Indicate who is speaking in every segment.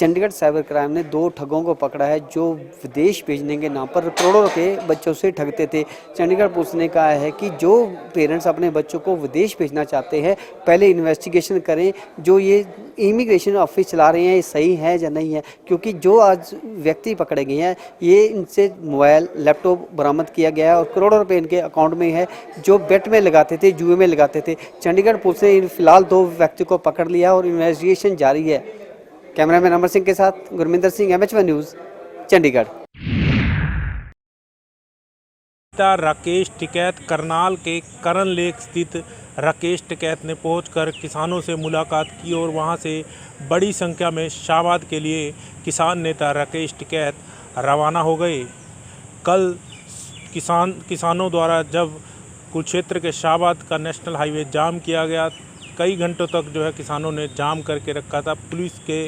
Speaker 1: Chandigarh cyber crime ने 2 ठगों को पकड़ा है जो विदेश भेजने के नाम पर करोड़ों रुपए बच्चों से ठगते थे। चंडीगढ़ पुलिस ने कहा है कि जो पेरेंट्स अपने बच्चों को विदेश भेजना चाहते हैं, पहले इन्वेस्टिगेशन करें, जो ये इमिग्रेशन ऑफिस चला रहे हैं ये सही है या नहीं है, क्योंकि जो आज व्यक्ति पकड़े गए हैं ये इनसे मोबाइल, लैपटॉप बरामद किया गया है और करोड़ों रुपए इनके अकाउंट में है जो बेट में लगाते थे, जुए में लगाते थे। चंडीगढ़ पुलिस ने फिलहाल 2 व्यक्ति को पकड़ लिया और इन्वेस्टिगेशन जारी है। कैमरामैन अमर सिंह के साथ गुरमिंदर सिंह, MH1 न्यूज़, चंडीगढ़।
Speaker 2: राकेश टिकैत करनाल के करन लेक स्थित राकेश टिकैत ने पहुंचकर किसानों से मुलाकात की और वहां से बड़ी संख्या में शाहबाद के लिए किसान नेता राकेश टिकैत रवाना हो गए। कल किसानों द्वारा जब कुरुक्षेत्र के शाहबाद का नेशनल हाईवे जाम किया गया, कई घंटों तक जो है किसानों ने जाम करके रखा था। पुलिस के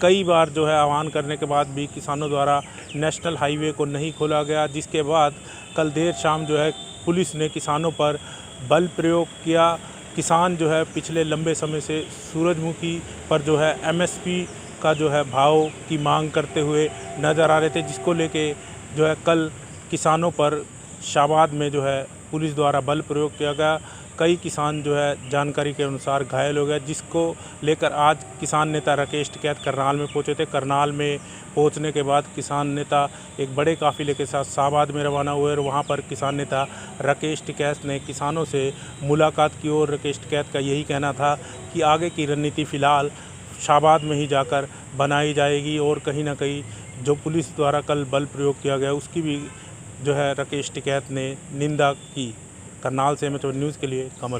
Speaker 2: कई बार जो है आह्वान करने के बाद भी किसानों द्वारा नेशनल हाईवे को नहीं खोला गया, जिसके बाद कल देर शाम जो है पुलिस ने किसानों पर बल प्रयोग किया। किसान जो है पिछले लंबे समय से सूरजमुखी पर जो है MSP का जो है भाव की मांग करते हुए नज़र आ रहे थे, जिसको लेके जो है कल किसानों पर शाहबाद में जो है पुलिस द्वारा बल प्रयोग किया गया। कई किसान जो है जानकारी के अनुसार घायल हो गए, जिसको लेकर आज किसान नेता राकेश टिकैत करनाल में पहुंचे थे। करनाल में पहुंचने के बाद किसान नेता एक बड़े काफिले के साथ शाहबाद में रवाना हुए और वहां पर किसान नेता राकेश टिकैत ने किसानों से मुलाकात की और राकेश टिकैत का यही कहना था कि आगे की रणनीति फ़िलहाल शाहबाद में ही जाकर बनाई जाएगी और कहीं ना कहीं जो पुलिस द्वारा कल बल प्रयोग किया गया उसकी भी जो है राकेश टिकैत ने निंदा की। करनाल से MH1 न्यूज़ के लिए कमल।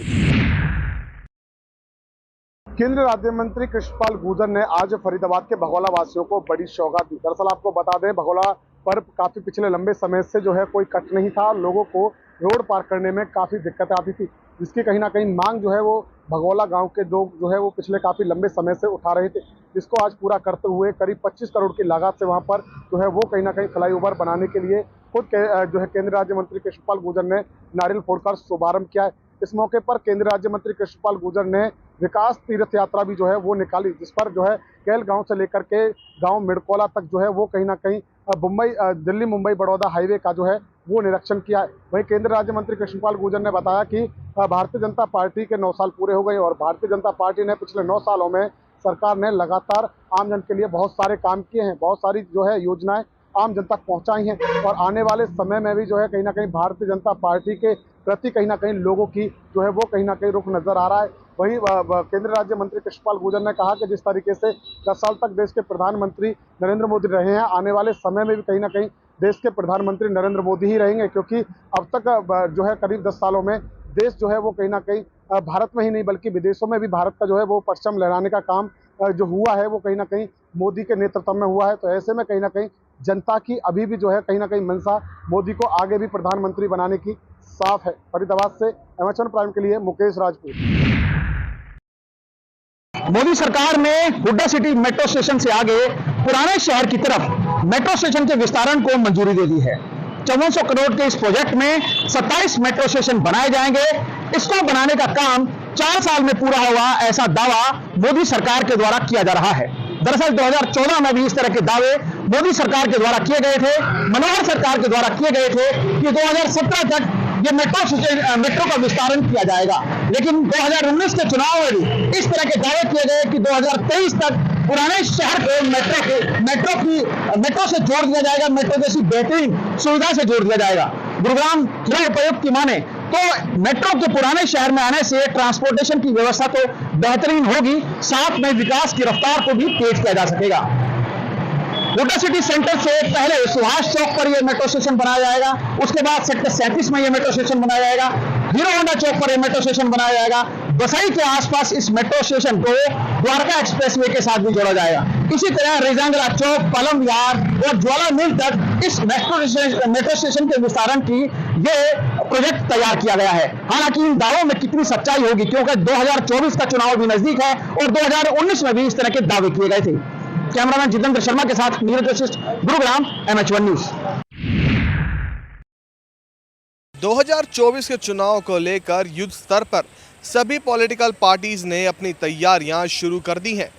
Speaker 3: केंद्रीय राज्य मंत्री कृष्णपाल गुर्जर ने आज फरीदाबाद के भगोला वासियों को बड़ी सौगात दी। दरअसल आपको बता दें, भगोला पर काफी पिछले लंबे समय से जो है कोई कट नहीं था। लोगों को रोड पार करने में काफी दिक्कतें आती थी, जिसकी कहीं ना कहीं मांग जो है वो भगोला गांव के लोग जो है वो पिछले काफी लंबे समय से उठा रहे थे, जिसको आज पूरा करते हुए करीब 25 करोड़ की लागत से वहां पर जो है वो कहीं ना कहीं फ्लाईओवर बनाने के लिए खुद जो है केंद्रीय राज्य मंत्री कृष्णपाल गुर्जर ने नारियल फोड़कर शुभारंभ किया है। इस मौके पर केंद्रीय राज्य मंत्री कृष्णपाल गुर्जर ने विकास तीर्थ यात्रा भी जो है वो निकाली, जिस पर जो है कैल गांव से लेकर के गांव मिड़कोला तक जो है वो कहीं ना कहीं दिल्ली मुंबई बड़ौदा हाईवे का जो है वो निरीक्षण किया है। वहीं केंद्रीय राज्य मंत्री कृष्णपाल गुर्जर ने बताया कि भारतीय जनता पार्टी के 9 साल पूरे हो गए और भारतीय जनता पार्टी ने पिछले 9 सालों में सरकार ने लगातार आम जन के लिए बहुत सारे काम किए हैं, बहुत सारी जो है योजनाएं आम जन तक पहुंचाई हैं और आने वाले समय में भी जो है कहीं ना कहीं भारतीय जनता पार्टी के प्रति कहीं ना कहीं लोगों की जो है वो कहीं ना कहीं रुख नजर आ रहा है। वहीं केंद्रीय राज्य मंत्री कृष्णपाल गुर्जर ने कहा कि जिस तरीके से 10 साल तक देश के प्रधानमंत्री नरेंद्र मोदी रहे हैं, आने वाले समय में भी कहीं ना कहीं देश के प्रधानमंत्री नरेंद्र मोदी ही रहेंगे, क्योंकि अब तक जो है करीब 10 सालों में देश जो है वो कहीं ना कहीं भारत में ही नहीं बल्कि विदेशों में भी भारत का जो है वो परचम लहराने का काम जो हुआ है वो कहीं ना कहीं मोदी के नेतृत्व में हुआ है। तो ऐसे में कहीं ना कहीं जनता की अभी भी जो है कहीं ना कहीं मंशा मोदी को आगे भी प्रधानमंत्री बनाने की साफ है। फरीदाबाद से MH1 प्राइम के लिए मुकेश राजपूत।
Speaker 4: मोदी सरकार ने हुड्डा सिटी मेट्रो स्टेशन से आगे पुराने शहर की तरफ मेट्रो स्टेशन के विस्तारण को मंजूरी दे दी है। 5400 करोड़ के इस प्रोजेक्ट में 27 मेट्रो स्टेशन बनाए जाएंगे। इसको बनाने का काम 4 साल में पूरा होगा, ऐसा दावा मोदी सरकार के द्वारा किया जा रहा है। दरअसल 2014 में भी इस तरह के दावे मोदी सरकार के द्वारा किए गए थे, मनोहर सरकार के द्वारा किए गए थे कि 2017 तक ये मेट्रो का विस्तारण किया जाएगा, लेकिन 2019 के चुनाव में भी इस तरह के दावे किए गए कि 2023 तक पुराने शहर को मेट्रो से जोड़ दिया जाएगा, मेट्रो जैसी बेहतरीन सुविधा से जोड़ दिया जाएगा। गुरुग्राम जिला उपायुक्त की माने तो मेट्रो के पुराने शहर में आने से ट्रांसपोर्टेशन की व्यवस्था तो बेहतरीन होगी, साथ में विकास की रफ्तार को भी तेज किया जा सकेगा। हुड्डा सिटी सेंटर से पहले सुभाष चौक पर यह मेट्रो स्टेशन बनाया जाएगा, उसके बाद सेक्टर 37 में यह मेट्रो स्टेशन बनाया जाएगा, हीरो होंडा चौक पर यह मेट्रो स्टेशन बनाया जाएगा। बसई के आसपास इस मेट्रो स्टेशन को द्वारका एक्सप्रेसवे के साथ भी जोड़ा जाएगा। इसी तरह रेजांगला चौक, पलम विहार और ज्वाला मिल तक इस मेट्रो स्टेशन के विस्तारण की ये प्रोजेक्ट तैयार किया गया है। हालांकि इन दावों में कितनी सच्चाई होगी, क्योंकि 2024 का चुनाव भी नजदीक है और 2019 में भी इस तरह के दावे किए गए थे। कैमरामैन जितेंद्र शर्मा के साथ नीरज वशिष्ठ, गुरुग्राम, MH1 न्यूज।
Speaker 5: 2024 के चुनाव को लेकर युद्ध स्तर पर सभी पॉलिटिकल पार्टीज ने अपनी तैयारियां शुरू कर दी हैं।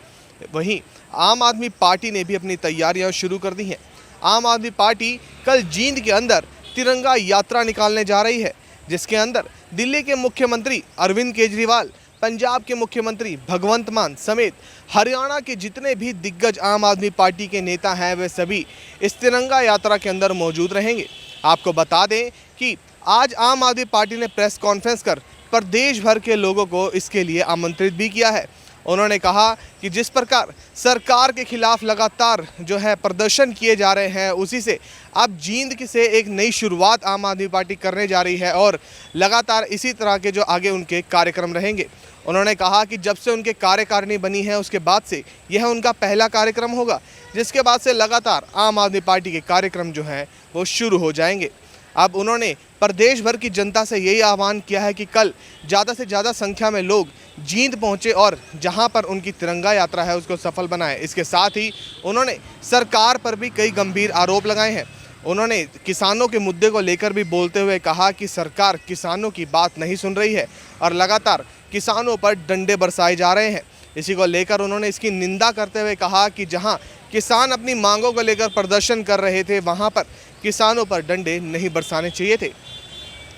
Speaker 5: वहीं आम आदमी पार्टी ने भी अपनी तैयारियां शुरू कर दी हैं। आम आदमी पार्टी कल जींद के अंदर तिरंगा यात्रा निकालने जा रही है, जिसके अंदर दिल्ली के मुख्यमंत्री अरविंद केजरीवाल, पंजाब के मुख्यमंत्री भगवंत मान समेत हरियाणा के जितने भी दिग्गज आम आदमी पार्टी के नेता हैं वे सभी इस तिरंगा यात्रा के अंदर मौजूद रहेंगे। आपको बता दें कि आज आम आदमी पार्टी ने प्रेस कॉन्फ्रेंस कर प्रदेश भर के लोगों को इसके लिए आमंत्रित भी किया है। उन्होंने कहा कि जिस प्रकार सरकार के खिलाफ लगातार जो है प्रदर्शन किए जा रहे हैं, उसी से अब जींद से एक नई शुरुआत आम आदमी पार्टी करने जा रही है और लगातार इसी तरह के जो आगे उनके कार्यक्रम रहेंगे। उन्होंने कहा कि जब से उनके कार्यकारिणी बनी है उसके बाद से यह उनका पहला कार्यक्रम होगा, जिसके बाद से लगातार आम आदमी पार्टी के कार्यक्रम जो हैं वो शुरू हो जाएंगे। अब उन्होंने प्रदेश भर की जनता से यही आह्वान किया है कि कल ज़्यादा से ज़्यादा संख्या में लोग जींद पहुंचे और जहां पर उनकी तिरंगा यात्रा है उसको सफल बनाएं। इसके साथ ही उन्होंने सरकार पर भी कई गंभीर आरोप लगाए हैं। उन्होंने किसानों के मुद्दे को लेकर भी बोलते हुए कहा कि सरकार किसानों की बात नहीं सुन रही है और लगातार किसानों पर डंडे बरसाए जा रहे हैं। इसी को लेकर उन्होंने इसकी निंदा करते हुए कहा कि जहां किसान अपनी मांगों को लेकर प्रदर्शन कर रहे थे, वहां पर किसानों पर डंडे नहीं बरसाने चाहिए थे।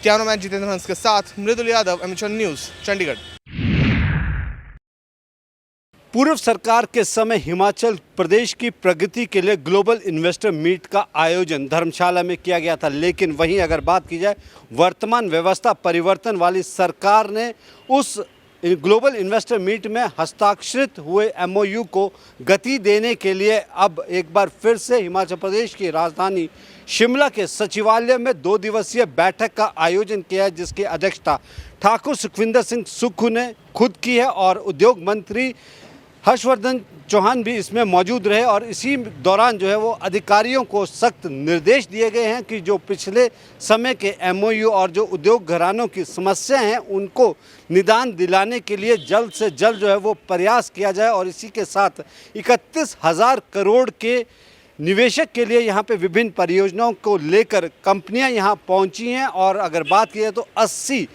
Speaker 5: कैमरामैन जितेंद्र हंस के साथ मृदुल यादव, एमएचएन न्यूज़, चंडीगढ़।
Speaker 6: पूर्व सरकार के समय हिमाचल प्रदेश की प्रगति के लिए ग्लोबल इन्वेस्टर मीट का आयोजन धर्मशाला में किया गया था, लेकिन वहीं अगर बात की जाए वर्तमान व्यवस्था परिवर्तन वाली सरकार ने उस ग्लोबल इन्वेस्टर मीट में हस्ताक्षरित हुए एमओयू को गति देने के लिए अब एक बार फिर से हिमाचल प्रदेश की राजधानी शिमला के सचिवालय में 2 दिवसीय बैठक का आयोजन किया है, जिसकी अध्यक्षता ठाकुर सुखविंदर सिंह सुक्खू ने खुद की है और उद्योग मंत्री हर्षवर्धन चौहान भी इसमें मौजूद रहे। और इसी दौरान जो है वो अधिकारियों को सख्त निर्देश दिए गए हैं कि जो पिछले समय के एमओयू और जो उद्योग घरानों की समस्याएं हैं उनको निदान दिलाने के लिए जल्द से जल्द जो है वो प्रयास किया जाए। और इसी के साथ 31,000 करोड़ के निवेशक के लिए यहाँ पे विभिन्न परियोजनाओं को लेकर कंपनियाँ यहाँ पहुँची हैं। और अगर बात की जाए तो 80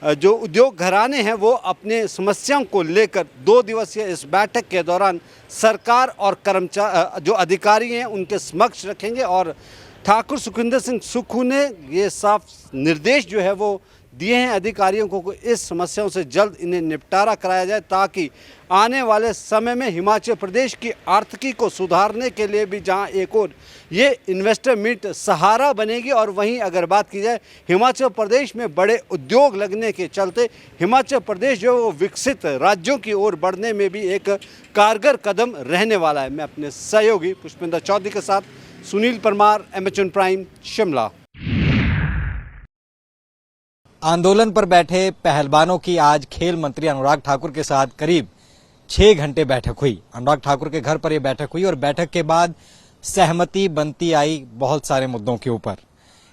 Speaker 6: जो उद्योग घराने हैं वो अपने समस्याओं को लेकर 2 दिवसीय इस बैठक के दौरान सरकार और कर्मचारी जो अधिकारी हैं उनके समक्ष रखेंगे। और ठाकुर सुखविंदर सिंह सुक्खू ने ये साफ निर्देश जो है वो दिए हैं अधिकारियों को इस समस्याओं से जल्द इन्हें निपटारा कराया जाए, ताकि आने वाले समय में हिमाचल प्रदेश की आर्थिकी को सुधारने के लिए भी जहां एक और ये इन्वेस्टर मीट सहारा बनेगी। और वहीं अगर बात की जाए हिमाचल प्रदेश में बड़े उद्योग लगने के चलते हिमाचल प्रदेश जो है वो विकसित राज्यों की ओर बढ़ने में भी एक कारगर कदम रहने वाला है। मैं अपने सहयोगी पुष्पिंदर चौधरी के साथ सुनील परमार, एमएचएन प्राइम, शिमला।
Speaker 7: आंदोलन पर बैठे पहलवानों की आज खेल मंत्री अनुराग ठाकुर के साथ करीब 6 घंटे बैठक हुई। अनुराग ठाकुर के घर पर यह बैठक हुई और बैठक के बाद सहमति बनती आई बहुत सारे मुद्दों के ऊपर।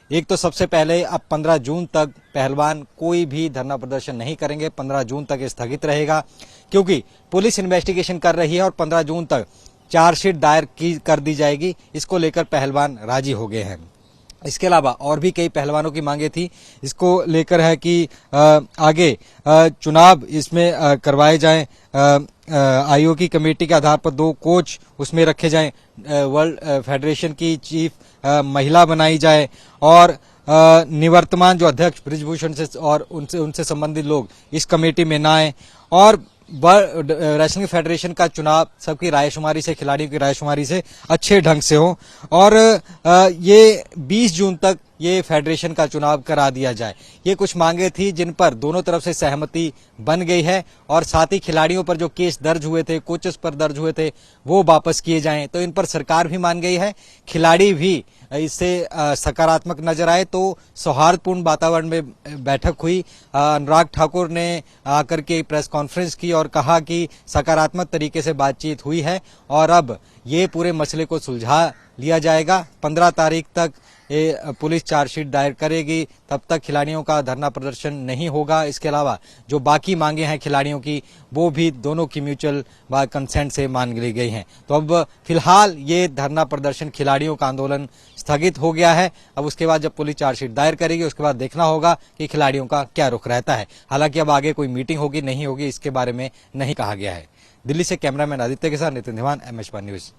Speaker 7: एक तो सबसे पहले अब 15 जून तक पहलवान कोई भी धरना प्रदर्शन नहीं करेंगे। 15 जून तक स्थगित रहेगा क्योंकि पुलिस इन्वेस्टिगेशन कर रही है और 15 जून तक चार्जशीट दायर कर दी जाएगी। इसको लेकर पहलवान राजी हो गए हैं। इसके अलावा और भी कई पहलवानों की मांगे थी। इसको लेकर है कि आगे चुनाव इसमें करवाए जाएं, आयोग की कमेटी के आधार पर 2 कोच उसमें रखे जाएं, वर्ल्ड फेडरेशन की चीफ महिला बनाई जाए और निवर्तमान जो अध्यक्ष बृजभूषण से और उनसे संबंधित लोग इस कमेटी में ना आए और रेसलिंग फेडरेशन का चुनाव सबकी रायशुमारी से, खिलाड़ियों की रायशुमारी से अच्छे ढंग से हो और ये 20 जून तक ये फेडरेशन का चुनाव करा दिया जाए। ये कुछ मांगे थी जिन पर दोनों तरफ से सहमति बन गई है और साथ ही खिलाड़ियों पर जो केस दर्ज हुए थे, कोचेस पर दर्ज हुए थे, वो वापस किए जाएं। तो इन पर सरकार भी मान गई है, खिलाड़ी भी इससे सकारात्मक नजर आए। तो सौहार्दपूर्ण वातावरण में बैठक हुई। अनुराग ठाकुर ने आकर के प्रेस कॉन्फ्रेंस की और कहा कि सकारात्मक तरीके से बातचीत हुई है और अब ये पूरे मसले को सुलझा लिया जाएगा। 15 तारीख तक ये पुलिस चार्जशीट दायर करेगी, तब तक खिलाड़ियों का धरना प्रदर्शन नहीं होगा। इसके अलावा जो बाकी मांगे हैं खिलाड़ियों की, वो भी दोनों की म्यूचुअल कंसेंट से मान ली गई हैं। तो अब फिलहाल ये धरना प्रदर्शन, खिलाड़ियों का आंदोलन स्थगित हो गया है। अब उसके बाद जब पुलिस चार्जशीट दायर करेगी, उसके बाद देखना होगा कि खिलाड़ियों का क्या रुख रहता है। हालांकि अब आगे कोई मीटिंग होगी नहीं होगी इसके बारे में नहीं कहा गया है। दिल्ली से कैमरामैन आदित्य के साथ नितिन दीवान, MS1 न्यूज।